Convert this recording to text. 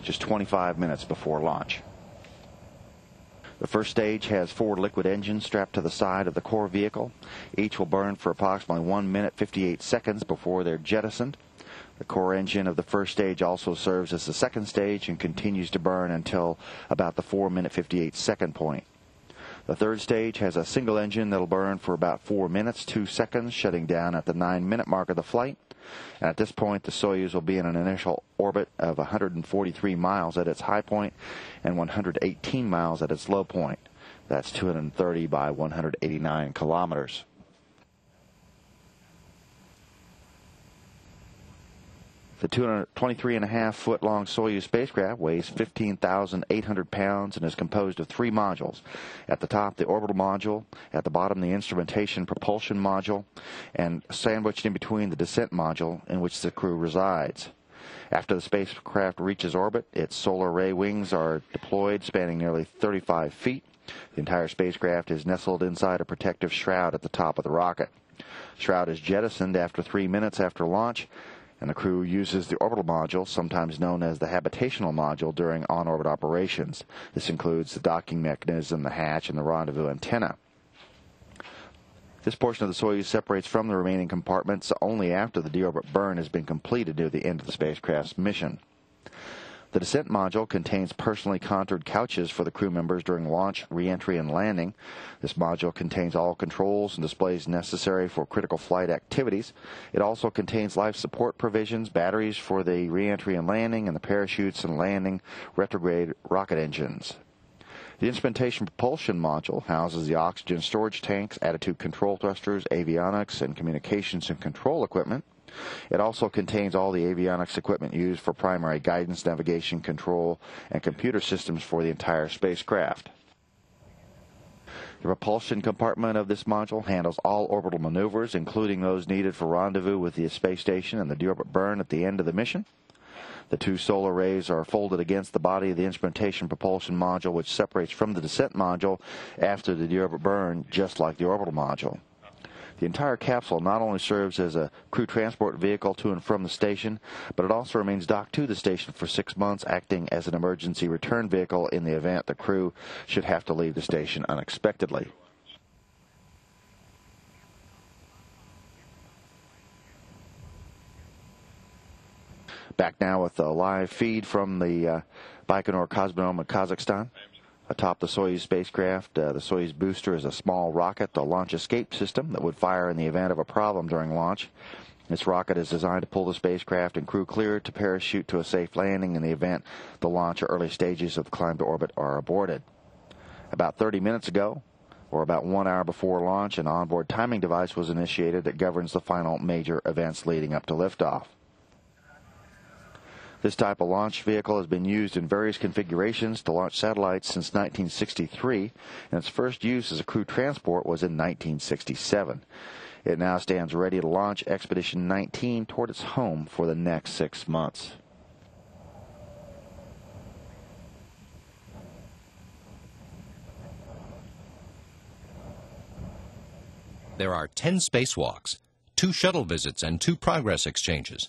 just 25 minutes before launch. The first stage has 4 liquid engines strapped to the side of the core vehicle. Each will burn for approximately 1 minute 58 seconds before they're jettisoned. The core engine of the first stage also serves as the second stage and continues to burn until about the 4 minute 58 second point. The third stage has a single engine that will burn for about 4 minutes 2 seconds, shutting down at the 9-minute mark of the flight. And at this point, the Soyuz will be in an initial orbit of 143 miles at its high point and 118 miles at its low point. That's 230 by 189 kilometers. The 223.5-foot-long Soyuz spacecraft weighs 15,800 pounds and is composed of 3 modules. At the top, the orbital module. At the bottom, the instrumentation propulsion module. And sandwiched in between, the descent module in which the crew resides. After the spacecraft reaches orbit, its solar array wings are deployed, spanning nearly 35 feet. The entire spacecraft is nestled inside a protective shroud at the top of the rocket. The shroud is jettisoned after 3 minutes after launch, and the crew uses the orbital module, sometimes known as the habitational module, during on-orbit operations. This includes the docking mechanism, the hatch, and the rendezvous antenna. This portion of the Soyuz separates from the remaining compartments only after the deorbit burn has been completed near the end of the spacecraft's mission. The descent module contains personally contoured couches for the crew members during launch, re-entry, and landing. This module contains all controls and displays necessary for critical flight activities. It also contains life support provisions, batteries for the re-entry and landing, and the parachutes and landing retrograde rocket engines. The instrumentation propulsion module houses the oxygen storage tanks, attitude control thrusters, avionics, and communications and control equipment. It also contains all the avionics equipment used for primary guidance, navigation, control, and computer systems for the entire spacecraft. The propulsion compartment of this module handles all orbital maneuvers, including those needed for rendezvous with the space station and the deorbit burn at the end of the mission. The 2 solar arrays are folded against the body of the instrumentation propulsion module, which separates from the descent module after the deorbit burn, just like the orbital module. The entire capsule not only serves as a crew transport vehicle to and from the station, but it also remains docked to the station for 6 months, acting as an emergency return vehicle in the event the crew should have to leave the station unexpectedly. Back now with a live feed from the Baikonur Cosmodrome in Kazakhstan. Atop the Soyuz spacecraft, the Soyuz booster is a small rocket, the launch escape system that would fire in the event of a problem during launch. This rocket is designed to pull the spacecraft and crew clear to parachute to a safe landing in the event the launch or early stages of the climb to orbit are aborted. About 30 minutes ago, or about 1 hour before launch, an onboard timing device was initiated that governs the final major events leading up to liftoff. This type of launch vehicle has been used in various configurations to launch satellites since 1963, and its first use as a crew transport was in 1967. It now stands ready to launch Expedition 19 toward its home for the next 6 months. There are 10 spacewalks, 2 shuttle visits, and 2 progress exchanges.